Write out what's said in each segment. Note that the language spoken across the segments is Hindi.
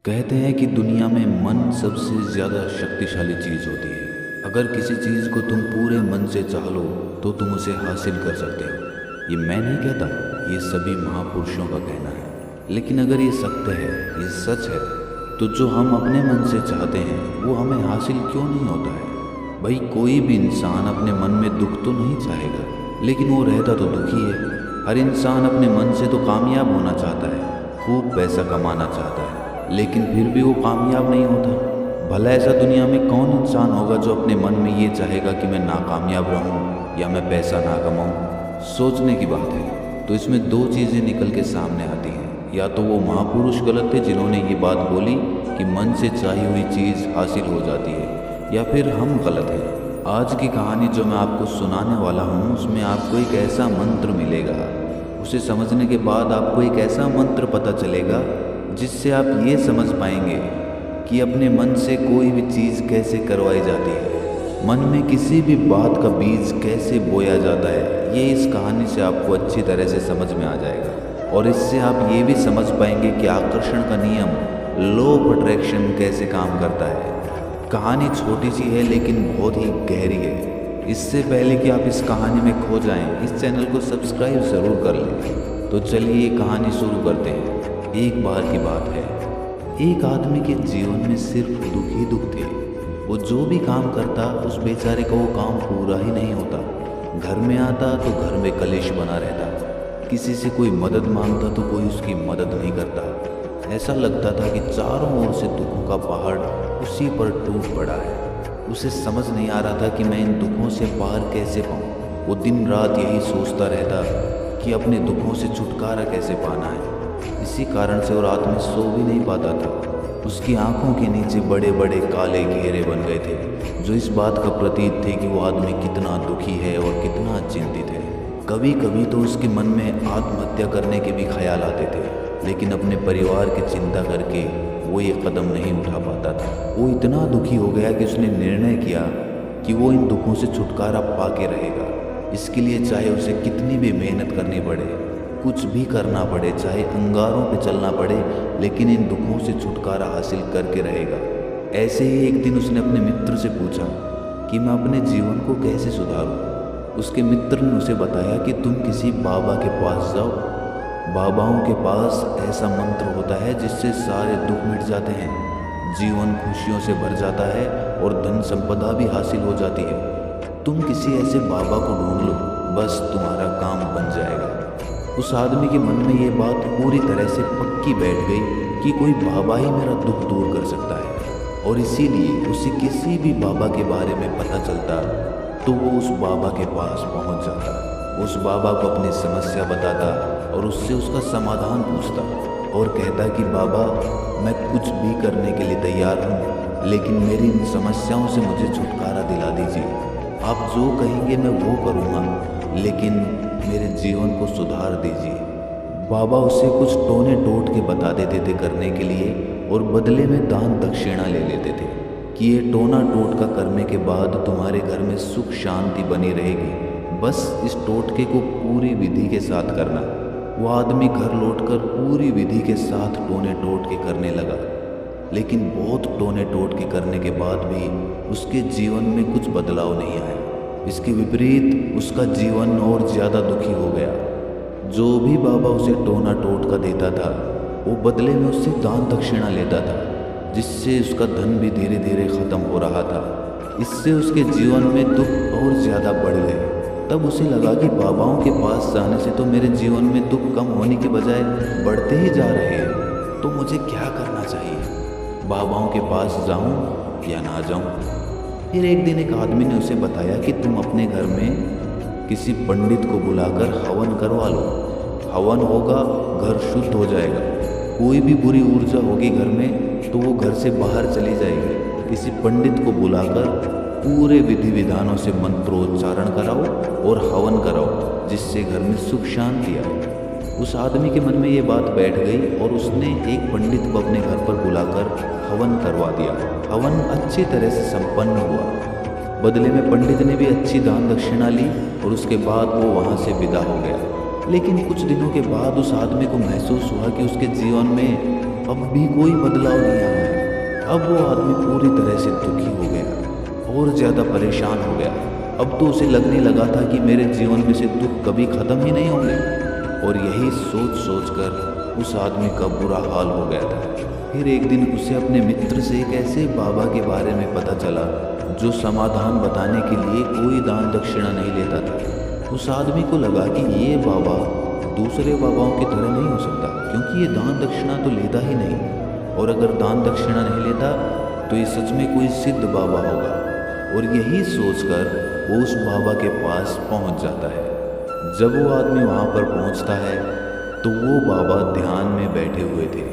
कहते हैं कि दुनिया में मन सबसे ज़्यादा शक्तिशाली चीज़ होती है। अगर किसी चीज़ को तुम पूरे मन से चाह लो तो तुम उसे हासिल कर सकते हो। ये मैं नहीं कहता, ये सभी महापुरुषों का कहना है। लेकिन अगर ये सत्य है, ये सच है, तो जो हम अपने मन से चाहते हैं वो हमें हासिल क्यों नहीं होता है? भाई, कोई भी इंसान अपने मन में दुख तो नहीं चाहेगा, लेकिन वो रहता तो दुखी है। हर इंसान अपने मन से तो कामयाब होना चाहता है, खूब पैसा कमाना चाहता है, लेकिन फिर भी वो कामयाब नहीं होता। भला ऐसा दुनिया में कौन इंसान होगा जो अपने मन में ये चाहेगा कि मैं नाकामयाब रहूं या मैं पैसा ना कमाऊं? सोचने की बात है। तो इसमें दो चीज़ें निकल के सामने आती हैं। या तो वो महापुरुष गलत थे जिन्होंने ये बात बोली कि मन से चाही हुई चीज़ हासिल हो जाती है, या फिर हम गलत हैं। आज की कहानी जो मैं आपको सुनाने वाला हूँ उसमें आपको एक ऐसा मंत्र मिलेगा। उसे समझने के बाद आपको एक ऐसा मंत्र पता चलेगा जिससे आप ये समझ पाएंगे कि अपने मन से कोई भी चीज़ कैसे करवाई जाती है, मन में किसी भी बात का बीज कैसे बोया जाता है। ये इस कहानी से आपको अच्छी तरह से समझ में आ जाएगा, और इससे आप ये भी समझ पाएंगे कि आकर्षण का नियम, लॉ ऑफ अट्रैक्शन, कैसे काम करता है। कहानी छोटी सी है लेकिन बहुत ही गहरी है। इससे पहले कि आप इस कहानी में खो जाएं, इस चैनल को सब्सक्राइब ज़रूर कर लें। तो चलिए ये कहानी शुरू करते हैं। एक बार की बात है, एक आदमी के जीवन में सिर्फ दुख ही दुख थे। वो जो भी काम करता उस बेचारे का वो काम पूरा ही नहीं होता। घर में आता तो घर में कलेश बना रहता, किसी से कोई मदद मांगता तो कोई उसकी मदद नहीं करता। ऐसा लगता था कि चारों ओर से दुखों का पहाड़ उसी पर टूट पड़ा है। उसे समझ नहीं आ रहा था कि मैं इन दुखों से पार कैसे पाऊँ। वो दिन रात यही सोचता रहता कि अपने दुखों से छुटकारा कैसे पाना है। इसी कारण से वो रात में सो भी नहीं पाता था। उसकी आंखों के नीचे बड़े बड़े काले घेरे बन गए थे, जो इस बात का प्रतीक थे कि वो आदमी कितना दुखी है और कितना चिंतित है। कभी कभी तो उसके मन में आत्महत्या करने के भी ख्याल आते थे, लेकिन अपने परिवार की चिंता करके वो ये कदम नहीं उठा पाता था। वो इतना दुखी हो गया कि उसने निर्णय किया कि वो इन दुखों से छुटकारा पा के रहेगा। इसके लिए चाहे उसे कितनी भी मेहनत करनी पड़े, कुछ भी करना पड़े, चाहे अंगारों पे चलना पड़े, लेकिन इन दुखों से छुटकारा हासिल करके रहेगा। ऐसे ही एक दिन उसने अपने मित्र से पूछा कि मैं अपने जीवन को कैसे सुधारूं। उसके मित्र ने उसे बताया कि तुम किसी बाबा के पास जाओ। बाबाओं के पास ऐसा मंत्र होता है जिससे सारे दुख मिट जाते हैं, जीवन खुशियों से भर जाता है और धन संपदा भी हासिल हो जाती है। तुम किसी ऐसे बाबा को ढूंढ लो, बस तुम्हारा काम बन जाएगा। उस आदमी के मन में ये बात पूरी तरह से पक्की बैठ गई कि कोई बाबा ही मेरा दुख दूर कर सकता है, और इसीलिए उसे किसी भी बाबा के बारे में पता चलता तो वो उस बाबा के पास पहुंच जाता। उस बाबा को अपनी समस्या बताता और उससे उसका समाधान पूछता, और कहता कि बाबा, मैं कुछ भी करने के लिए तैयार हूँ, लेकिन मेरी इन समस्याओं से मुझे छुटकारा दिला दीजिए। आप जो कहेंगे मैं वो करूँगा, लेकिन मेरे जीवन को सुधार दीजिए। बाबा उसे कुछ टोने टोट के बता देते थे करने के लिए, और बदले में दान दक्षिणा ले लेते थे कि ये टोना टोटका करने के बाद तुम्हारे घर में सुख शांति बनी रहेगी, बस इस टोटके को पूरी विधि के साथ करना। वो आदमी घर लौटकर पूरी विधि के साथ टोने टोटके करने लगा, लेकिन बहुत टोने टोटके करने के बाद भी उसके जीवन में कुछ बदलाव नहीं आया। इसके विपरीत उसका जीवन और ज़्यादा दुखी हो गया। जो भी बाबा उसे टोना टोटका देता था, वो बदले में उससे दान दक्षिणा लेता था, जिससे उसका धन भी धीरे धीरे ख़त्म हो रहा था। इससे उसके जीवन में दुख और ज़्यादा बढ़ गए। तब उसे लगा कि बाबाओं के पास जाने से तो मेरे जीवन में दुख कम होने के बजाय बढ़ते ही जा रहे हैं, तो मुझे क्या करना चाहिए? बाबाओं के पास जाऊं या ना जाऊं? फिर एक दिन एक आदमी ने उसे बताया कि तुम अपने घर में किसी पंडित को बुलाकर हवन करवा लो। हवन होगा, घर शुद्ध हो जाएगा। कोई भी बुरी ऊर्जा होगी घर में तो वो घर से बाहर चली जाएगी। किसी पंडित को बुलाकर पूरे विधि विधानों से मंत्रोच्चारण कराओ और हवन कराओ, जिससे घर में सुख शांति आए। उस आदमी के मन में ये बात बैठ गई और उसने एक पंडित को अपने घर पर बुलाकर हवन करवा दिया। हवन अच्छी तरह से संपन्न हुआ। बदले में पंडित ने भी अच्छी दान दक्षिणा ली और उसके बाद वो वहाँ से विदा हो गया। लेकिन कुछ दिनों के बाद उस आदमी को महसूस हुआ कि उसके जीवन में अब भी कोई बदलाव नहीं आया है। अब वो आदमी पूरी तरह से दुखी हो गया और ज़्यादा परेशान हो गया। अब तो उसे लगने लगा था कि मेरे जीवन में से दुख कभी ख़त्म ही नहीं होंगे। और यही सोच सोच कर उस आदमी का बुरा हाल हो गया था। फिर एक दिन उसे अपने मित्र से एक ऐसे बाबा के बारे में पता चला जो समाधान बताने के लिए कोई दान दक्षिणा नहीं लेता था। उस आदमी को लगा कि ये बाबा दूसरे बाबाओं की तरह नहीं हो सकता, क्योंकि ये दान दक्षिणा तो लेता ही नहीं, और अगर दान दक्षिणा नहीं लेता तो ये सच में कोई सिद्ध बाबा होगा। और यही सोचकर वो उस बाबा के पास पहुंच जाता है। जब वो आदमी वहाँ पर पहुँचता है तो वो बाबा ध्यान में बैठे हुए थे।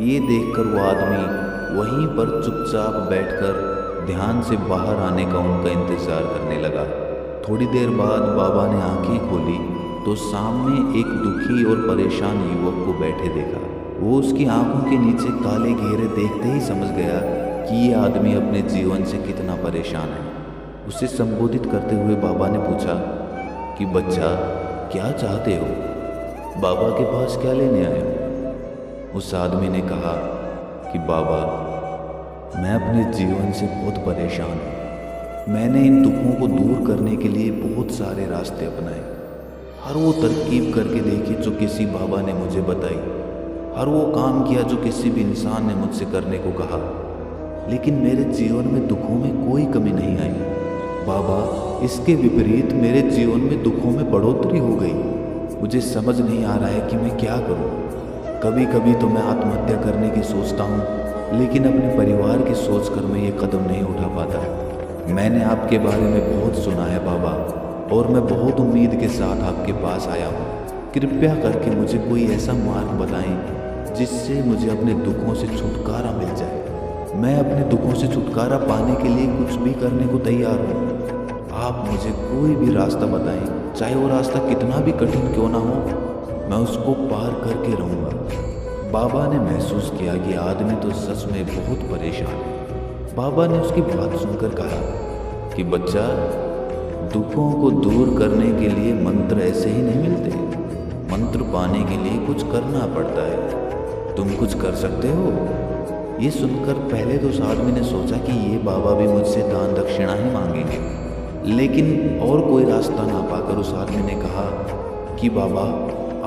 ये देखकर वो आदमी वहीं पर चुपचाप बैठकर ध्यान से बाहर आने का उनका इंतज़ार करने लगा। थोड़ी देर बाद बाबा ने आंखें खोली तो सामने एक दुखी और परेशान युवक को बैठे देखा। वो उसकी आंखों के नीचे काले घेरे देखते ही समझ गया कि ये आदमी अपने जीवन से कितना परेशान है। उसे संबोधित करते हुए बाबा ने पूछा कि बच्चा, क्या चाहते हो? बाबा के पास क्या लेने आए हो? उस आदमी ने कहा कि बाबा, मैं अपने जीवन से बहुत परेशान हूँ। मैंने इन दुखों को दूर करने के लिए बहुत सारे रास्ते अपनाए। हर वो तरकीब करके देखी जो किसी बाबा ने मुझे बताई, हर वो काम किया जो किसी भी इंसान ने मुझसे करने को कहा, लेकिन मेरे जीवन में दुखों में कोई कमी नहीं आई। बाबा, इसके विपरीत मेरे जीवन में दुखों में बढ़ोतरी हो गई। मुझे समझ नहीं आ रहा है कि मैं क्या करूं। कभी कभी तो मैं आत्महत्या करने की सोचता हूं, लेकिन अपने परिवार की सोचकर मैं ये कदम नहीं उठा पाता। मैंने आपके बारे में बहुत सुना है बाबा, और मैं बहुत उम्मीद के साथ आपके पास आया हूँ। कृपया करके मुझे कोई ऐसा मार्ग बताएं जिससे मुझे अपने दुखों से छुटकारा मिल जाए। मैं अपने दुखों से छुटकारा पाने के लिए कुछ भी करने को तैयार हूँ। आप मुझे कोई भी रास्ता बताएं, चाहे वो रास्ता कितना भी कठिन क्यों ना हो, मैं उसको पार करके रहूँगा। बाबा ने महसूस किया कि आदमी तो सच में बहुत परेशान है। बाबा ने उसकी बात सुनकर कहा कि बच्चा, दुखों को दूर करने के लिए मंत्र ऐसे ही नहीं मिलते। मंत्र पाने के लिए कुछ करना पड़ता है। तुम कुछ कर सकते हो? ये सुनकर पहले तो उस आदमी ने सोचा कि ये बाबा भी मुझसे दान दक्षिणा ही मांगेंगे, लेकिन और कोई रास्ता ना पाकर उस आदमी ने कहा कि बाबा,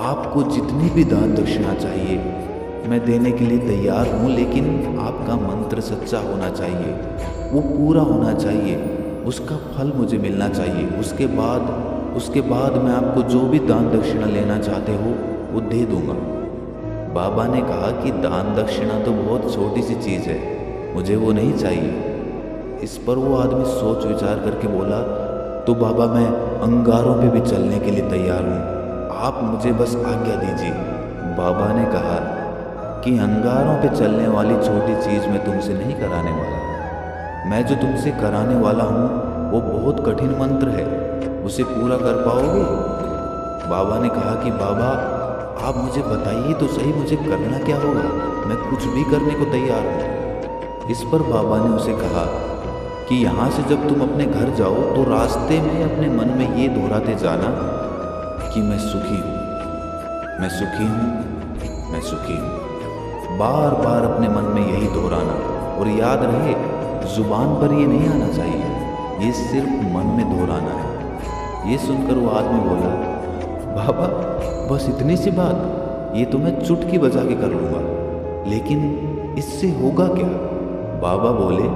आपको जितनी भी दान दक्षिणा चाहिए मैं देने के लिए तैयार हूँ, लेकिन आपका मंत्र सच्चा होना चाहिए, वो पूरा होना चाहिए, उसका फल मुझे मिलना चाहिए। उसके बाद मैं आपको जो भी दान दक्षिणा लेना चाहते हो वो दे दूँगा। बाबा ने कहा कि दान दक्षिणा तो बहुत छोटी सी चीज़ है, मुझे वो नहीं चाहिए। इस पर वो आदमी सोच विचार करके बोला, तो बाबा, मैं अंगारों पे भी चलने के लिए तैयार हूँ, आप मुझे बस आज्ञा दीजिए। बाबा ने कहा कि अंगारों पे चलने वाली छोटी चीज़ मैं तुमसे नहीं कराने वाला। मैं जो तुमसे कराने वाला हूँ वो बहुत कठिन मंत्र है, उसे पूरा कर पाओगे? बाबा ने कहा कि बाबा, आप मुझे बताइए तो सही, मुझे करना क्या होगा? मैं कुछ भी करने को तैयार हूँ। इस पर बाबा ने उसे कहा कि यहाँ से जब तुम अपने घर जाओ तो रास्ते में अपने मन में ये दोहराते जाना कि मैं सुखी हूँ, मैं सुखी हूँ, मैं सुखी हूँ। बार बार अपने मन में यही दोहराना, और याद रहे जुबान पर ये नहीं आना चाहिए, ये सिर्फ मन में दोहराना है। ये सुनकर वो आदमी बोला, बाबा, बस इतनी सी बात, ये तो मैं चुटकी बजा के कर लूँगा, लेकिन इससे होगा क्या? बाबा बोले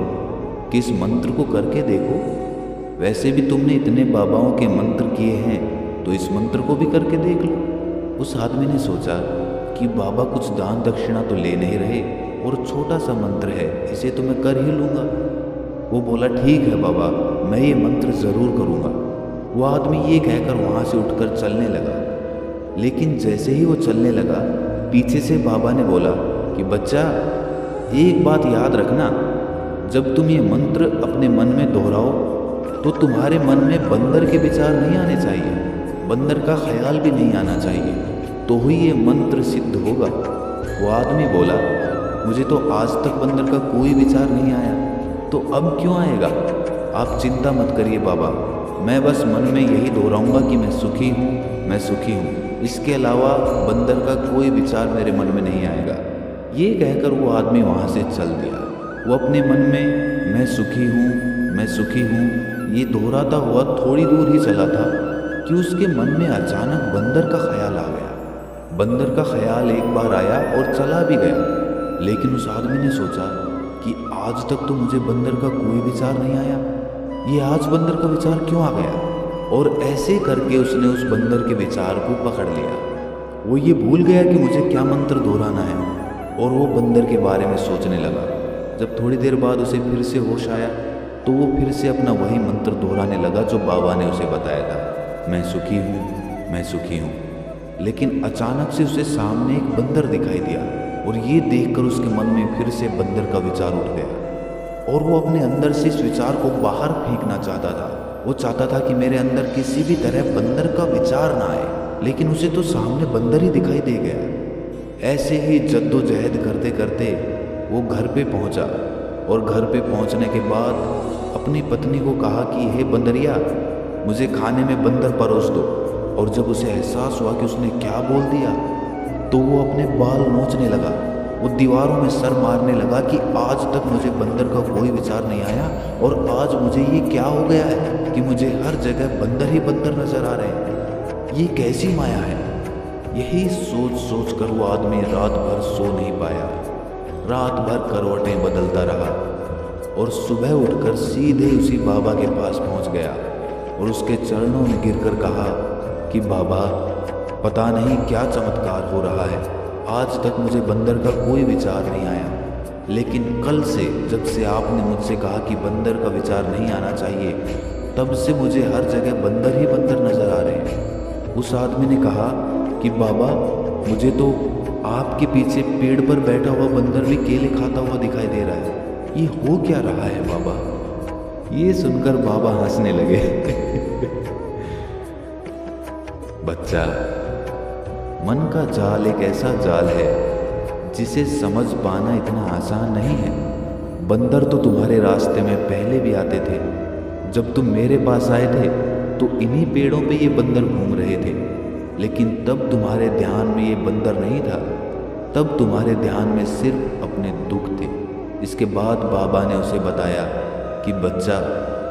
कि इस मंत्र को करके देखो। वैसे भी तुमने इतने बाबाओं के मंत्र किए हैं, तो इस मंत्र को भी करके देख लो। उस आदमी ने सोचा कि बाबा कुछ दान दक्षिणा तो ले नहीं रहे, और छोटा सा मंत्र है, इसे तो मैं कर ही लूँगा। वो बोला, ठीक है बाबा, मैं ये मंत्र ज़रूर करूँगा। वो आदमी ये कहकर वहाँ से उठकर चलने लगा, लेकिन जैसे ही वो चलने लगा, पीछे से बाबा ने बोला कि बच्चा, एक बात याद रखना, जब तुम ये मंत्र अपने मन में दोहराओ तो तुम्हारे मन में बंदर के विचार नहीं आने चाहिए, बंदर का ख्याल भी नहीं आना चाहिए, तो ही ये मंत्र सिद्ध होगा। वो आदमी बोला, मुझे तो आज तक बंदर का कोई विचार नहीं आया, तो अब क्यों आएगा? आप चिंता मत करिए बाबा, मैं बस मन में यही दोहराऊंगा कि मैं सुखी हूँ, मैं सुखी हूँ। इसके अलावा बंदर का कोई विचार मेरे मन में नहीं आएगा। ये कहकर वो आदमी वहाँ से चल दिया। वो अपने मन में मैं सुखी हूँ, मैं सुखी हूँ ये दोहराता हुआ थोड़ी दूर ही चला था कि उसके मन में अचानक बंदर का ख्याल आ गया। बंदर का ख्याल एक बार आया और चला भी गया, लेकिन उस आदमी ने सोचा कि आज तक तो मुझे बंदर का कोई विचार नहीं आया, ये आज बंदर का विचार क्यों आ गया। और ऐसे करके उसने उस बंदर के विचार को पकड़ लिया। वो ये भूल गया कि मुझे क्या मंत्र दोहराना है और वो बंदर के बारे में सोचने लगा। जब थोड़ी देर बाद उसे फिर से होश आया तो वो फिर से अपना वही मंत्र दोहराने लगा जो बाबा ने उसे बताया था, मैं सुखी हूँ, मैं सुखी हूँ। लेकिन अचानक से उसे सामने एक बंदर दिखाई दिया और ये देखकर उसके मन में फिर से बंदर का विचार उठ गया और वो अपने अंदर से इस विचार को बाहर फेंकना चाहता था। वो चाहता था कि मेरे अंदर किसी भी तरह बंदर का विचार ना आए, लेकिन उसे तो सामने बंदर ही दिखाई दे गया। ऐसे ही जद्दोजहद करते करते वो घर पे पहुंचा और घर पे पहुंचने के बाद अपनी पत्नी को कहा कि हे बंदरिया, मुझे खाने में बंदर परोस दो। और जब उसे एहसास हुआ कि उसने क्या बोल दिया तो वो अपने बाल नोचने लगा। वो दीवारों में सर मारने लगा कि आज तक मुझे बंदर का कोई विचार नहीं आया और आज मुझे ये क्या हो गया है कि मुझे हर जगह बंदर ही बंदर नजर आ रहे हैं, ये कैसी माया है। यही सोच सोच कर वो आदमी रात भर सो नहीं पाया। रात भर करवटें बदलता रहा और सुबह उठकर सीधे उसी बाबा के पास पहुंच गया और उसके चरणों में गिरकर कहा कि बाबा, पता नहीं क्या चमत्कार हो रहा है, आज तक मुझे बंदर का कोई विचार नहीं आया, लेकिन कल से जब से आपने मुझसे कहा कि बंदर का विचार नहीं आना चाहिए, तब से मुझे हर जगह बंदर ही बंदर नजर आ रहे हैं। उस आदमी ने कहा कि बाबा, मुझे तो आपके पीछे पेड़ पर बैठा हुआ बंदर भी केले खाता हुआ दिखाई दे रहा है, ये हो क्या रहा है बाबा। ये सुनकर बाबा हंसने लगे। बच्चा, मन का जाल एक ऐसा जाल है जिसे समझ पाना इतना आसान नहीं है। बंदर तो तुम्हारे रास्ते में पहले भी आते थे। जब तुम मेरे पास आए थे तो इन्हीं पेड़ों पे ये बंदर घूम रहे थे, लेकिन तब तुम्हारे ध्यान में ये बंदर नहीं था, तब तुम्हारे ध्यान में सिर्फ अपने दुख थे। इसके बाद बाबा ने उसे बताया कि बच्चा,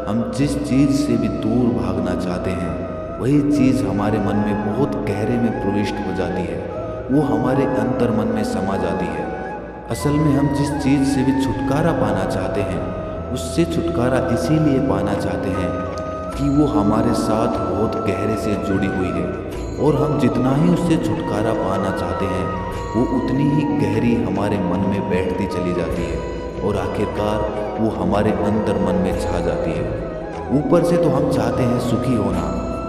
हम जिस चीज़ से भी दूर भागना चाहते हैं वही चीज़ हमारे मन में बहुत गहरे में प्रविष्ट हो जाती है, वो हमारे अंतर मन में समा जाती है। असल में हम जिस चीज़ से भी छुटकारा पाना चाहते हैं उससे छुटकारा इसीलिए पाना चाहते हैं कि वो हमारे साथ बहुत गहरे से जुड़ी हुई है, और हम जितना ही उससे छुटकारा पाना चाहते हैं वो उतनी ही गहरी हमारे मन में बैठती चली जाती है और आखिरकार वो हमारे अंतर मन में छा जाती है। ऊपर से तो हम चाहते हैं सुखी होना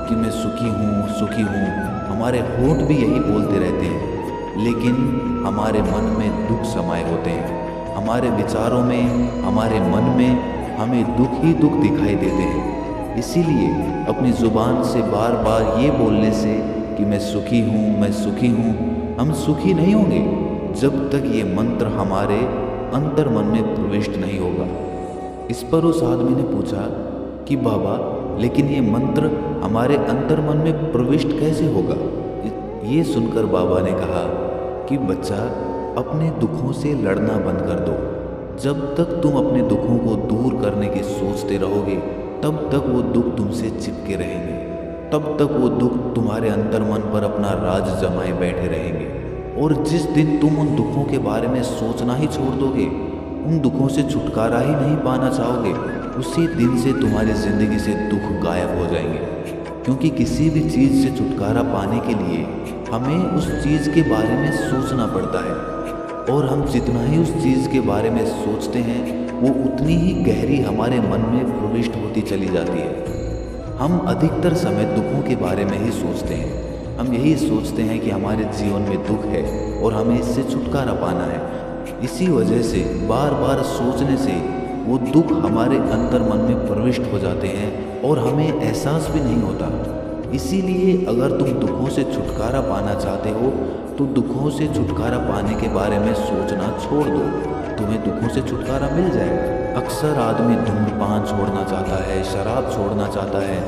कि मैं सुखी हूँ, सुखी हूँ, हमारे होंठ भी यही बोलते रहते हैं, लेकिन हमारे मन में दुख समाये होते हैं। हमारे विचारों में, हमारे मन में हमें दुख ही दुख दिखाई देते हैं। इसीलिए अपनी ज़ुबान से बार बार ये बोलने से कि मैं सुखी हूँ, मैं सुखी हूँ, हम सुखी नहीं होंगे जब तक ये मंत्र हमारे अंतर मन में प्रविष्ट नहीं होगा। इस पर उस आदमी ने पूछा कि बाबा, लेकिन ये मंत्र हमारे अंतर मन में प्रविष्ट कैसे होगा। ये सुनकर बाबा ने कहा कि बच्चा, अपने दुखों से लड़ना बंद कर दो। जब तक तुम अपने दुखों को दूर करने की सोचते रहोगे तब तक वो दुख तुमसे चिपके रहेंगे, तब तक वो दुख तुम्हारे अंतर मन पर अपना राज जमाए बैठे रहेंगे। और जिस दिन तुम उन दुखों के बारे में सोचना ही छोड़ दोगे, उन दुखों से छुटकारा ही नहीं पाना चाहोगे, उसी दिन से तुम्हारी ज़िंदगी से दुख गायब हो जाएंगे। क्योंकि किसी भी चीज़ से छुटकारा पाने के लिए हमें उस चीज़ के बारे में सोचना पड़ता है, और हम जितना ही उस चीज़ के बारे में सोचते हैं वो उतनी ही गहरी हमारे मन में प्रविष्ट होती चली जाती है। हम अधिकतर समय दुखों के बारे में ही सोचते हैं। हम यही सोचते हैं कि हमारे जीवन में दुख है और हमें इससे छुटकारा पाना है। इसी वजह से बार बार सोचने से वो दुख हमारे अंतर मन में प्रविष्ट हो जाते हैं और हमें एहसास भी नहीं होता। इसीलिए अगर तुम दुखों से छुटकारा पाना चाहते हो तो दुखों से छुटकारा पाने के बारे में सोचना छोड़ दो, तुम्हें दुखों से छुटकारा मिल जाएगा। अक्सर आदमी धूम्रपान छोड़ना चाहता है, शराब छोड़ना चाहता है,